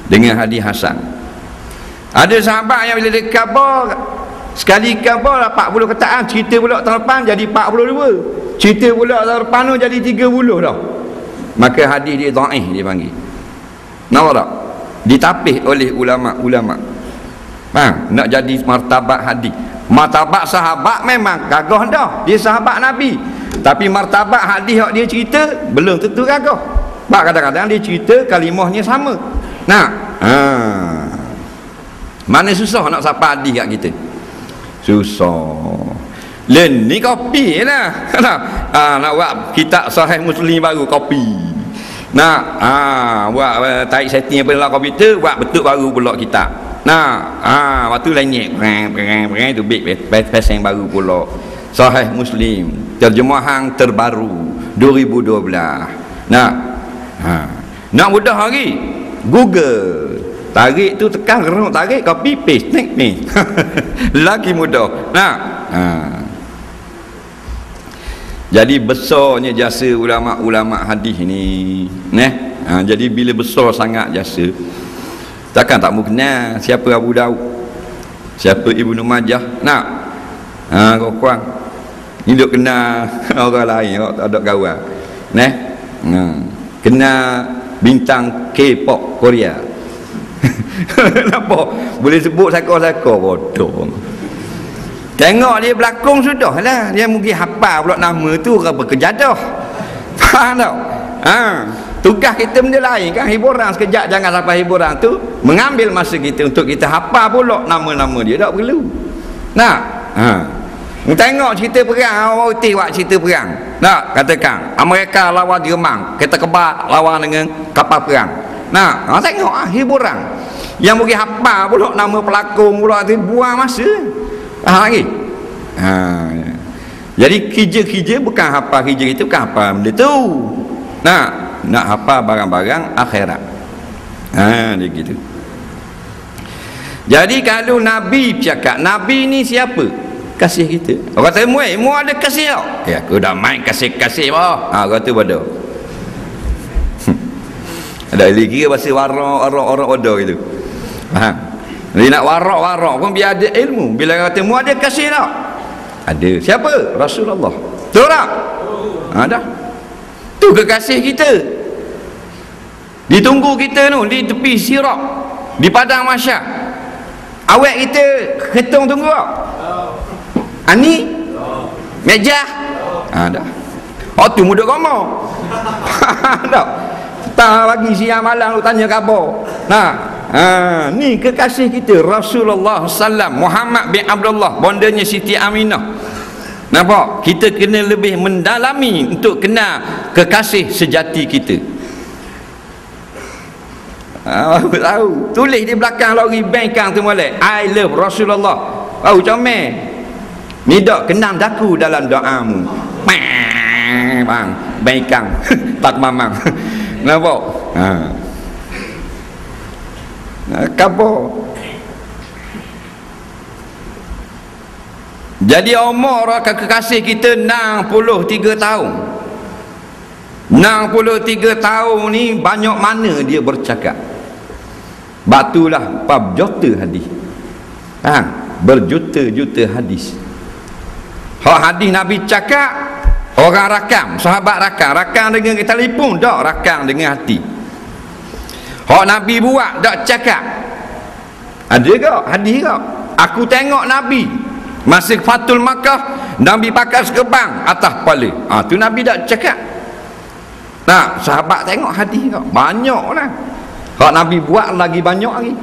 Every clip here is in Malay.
dengan hadis hasan. Ada sahabat yang bila dia khabar, sekali khabar 40 kataan, cerita pula tahun depan jadi 42, cerita pula tahun depan tu jadi 30 dah. Maka hadis dia dhaif dia panggil. Nampak tak? Ditapis oleh ulama-ulama. Nak jadi martabat hadis. Martabat sahabat memang gagah dah, dia sahabat Nabi. Tapi martabat hadis yang dia cerita belum tentu gagah. Sebab kadang-kadang dia cerita kalimahnya sama. Mana susah nak sampai hadis kat kita? Susah. Len ni kopi lah. Nak buat kitab Sahih Muslim baru kopi. Buat tarik setting apa dalam komputer, buat betul baru pula kitab. Waktu lenyek perang tu pasang baru pula Sahih Muslim terjemahan terbaru 2012. Nak mudah lagi, Google tarik tu, tekan gerak tarik, copy paste ni lagi mudah. Jadi besarnya jasa ulama-ulama hadis ni. Jadi bila besar sangat jasa, takkan tak mau kenal siapa Abu Daud, siapa Ibnu Majah. Korang ni duk kenal orang lain, tak ada kawan. Kenal bintang K-pop Korea. Nampak? Boleh sebut saka-saka, bodoh. Tengok dia berlakon sudah lah. Dia mungkin hafal pula nama tu apa kejadah. Faham tak? Tugas kita benda lain kan, hiburan sekejap, jangan sampai hiburan tu mengambil masa kita untuk kita hafal pula nama-nama dia, tak perlu. Tengok cerita perang, orang putih buat cerita perang. Katakan Amerika lawan Jerman, kereta kebak lawan dengan kapal perang. Tengok hiburan. Yang mungkin hafal pula nama pelakon pula tu, buang masa. Lagi. Jadi kerja-kerja bukan hafal, kerja kita bukan hafal benda tu. Nak hafal barang-barang akhirat. Dia gitu. Jadi kalau Nabi cakap, Nabi ni siapa? Kasih kita. Orang kata, mu ada kasih tak? Aku dah main kasih-kasih bah. Kata pada. Ada lagi bahasa warak order gitu. Jadi nak warak pun biar ada ilmu. Bila kata mu ada kasih tak? Ada. Siapa? Rasulullah. Betul tak? Dah. Tu kekasih kita. Ditunggu kita tu di tepi sirat, di padang mahsyar. Awak kita hitung tunggu tak? Ani? Meja? Dah. Tu muda kamu. Tak. Tak lagi siang malam lu tanya khabar. Ni kekasih kita Rasulullah sallam, Muhammad bin Abdullah, bondanya Siti Aminah. Nampak? Kita kena lebih mendalami untuk kenal kekasih sejati kita. Tahu. Tulis di belakang lori bengkang tu molek, I love Rasulullah. Comel. Ni dak kenang daku dalam doamu. Bang, bengkang. Tak mamang. Nampak? Kabar. Jadi umur kekasih kita 63 tahun. 63 tahun ni banyak mana dia bercakap. Batulah berjuta hadis. Berjuta-juta hadis. Hadis Nabi cakap, orang rakam, sahabat rakam dengan telefon, tak rakam dengan hati. Nabi buat, tak cakap. Ada ke hadis ke? Aku tengok Nabi masa Fatul Makkah, Nabi pakai sekebang atas kepala. Tu Nabi tak cakap. Sahabat tengok hadis ke? Banyak lah. Nabi buat lagi banyak lagi.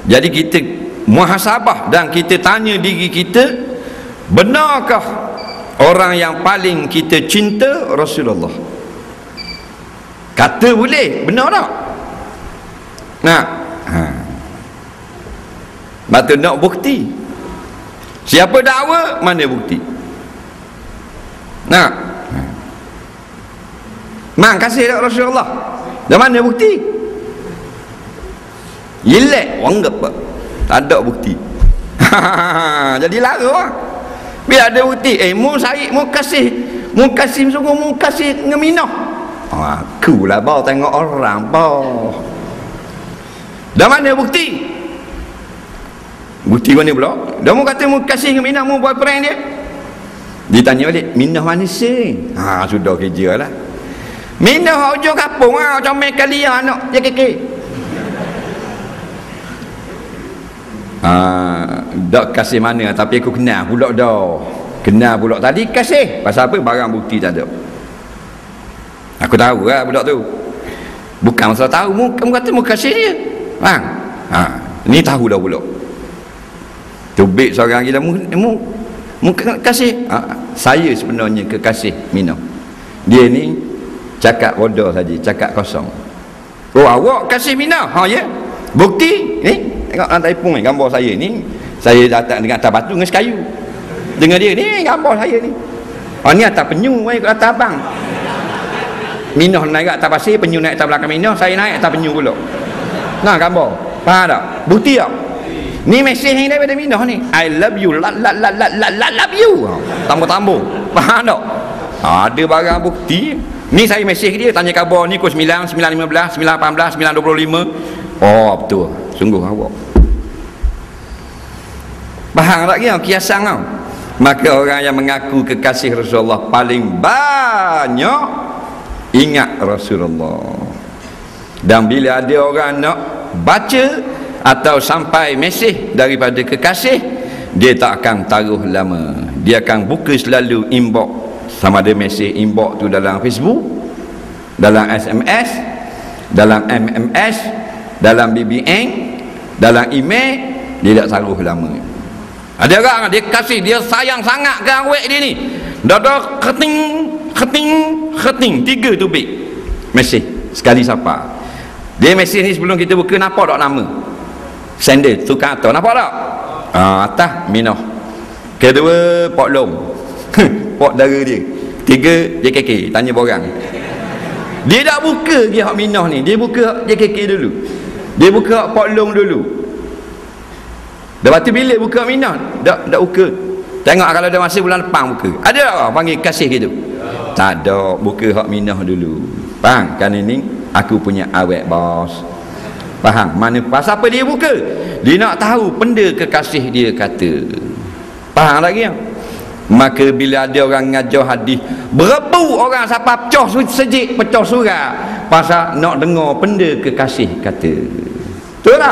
Jadi kita muhasabah dan kita tanya diri kita, benarkah orang yang paling kita cinta Rasulullah? Kata boleh, benar tak? Batu nak bukti. Siapa dakwa, mana bukti? Mang kasih tak Rasulullah? Dan mana bukti? Yelek wanggap pak. Tak ada bukti. Jadi lara lah. Biar ada bukti. Mu Syed, mu kasih sungguh, mu kasih ngeminah. Aku lah bau tengok orang bau. Dah mana bukti? Bukti mana pula? Dah mu kata mu kasih dengan Minah, mu buat prank dia. Ditanya balik, Minah mana sih? Sudah kerja lah. Minah hujung kapung comel kali anak je keke. Dak kasih mana, tapi aku kenal pula dah. Kenal pula tadi kasih. Pasal apa? Barang bukti tak ada. Aku tahu lah budak tu. Bukan masalah tahu, kamu kata mu kasih dia. Ni tahu dah pula. Tubik seorang kita mu kasih. Saya sebenarnya kekasih Minah. Dia ni cakap bodoh saja, cakap kosong. Oh, awak kasih Minah? Ya. Bukti ni tengok dalam telefon ni gambar saya ni. Saya datang dengan atas batu dengan sekayu. Dengan dia ni gambar saya ni. Ni atas penyu mai ke atas abang. Minah naik atas pasir, penyu naik atas belakang Minah, saya naik atas penyu pula. Nah, gambar. Faham tak? Bukti tak? Ni mesej yang daripada Minah ni. I love you, love you. Tambah-tambah. Faham tak? Ada barang bukti. Ni saya mesej dia, tanya khabar ni pukul 9, 9.15, 9.18, 9.25. Betul. Sungguh awak. Faham tak dia? Kiasan tau. Maka orang yang mengaku kekasih Rasulullah paling banyak ingat Rasulullah. Dan bila ada orang nak baca atau sampai mesej daripada kekasih, dia tak akan taruh lama. Dia akan buka selalu inbox. Sama ada mesej inbox tu dalam Facebook, dalam SMS, dalam MMS, dalam BBM, dalam email. Dia tak taruh lama. Ada orang dia kasih, dia sayang sangat ke awak dia ni. Dah kheting 3 tubik mesej sekali siapa. Dia mesej ni sebelum kita buka, nampak tak nama? Sender tukar atas, nampak tak? Atas Minah. Kedua Pok Long. Pok dara dia. 3 JKK, tanya borang. Dia tak buka dia hak Minah ni, dia buka JKK dulu. Dia buka Pok Long dulu. Lepas tu bila buka Minah, tak buka. Tengok kalau ada masa bulan depan buka. Ada tak orang panggil kasih gitu? Tak ada, buka hak Minah dulu. Faham? Kan ini aku punya awet bos. Faham? Mana pasal apa dia buka? Dia nak tahu benda kekasih dia kata. Faham lagi ya? Maka bila ada orang ngajar hadis, berebu orang siapa pecah sejik, pecah surah pasal nak dengar benda kekasih kata. Betul tak?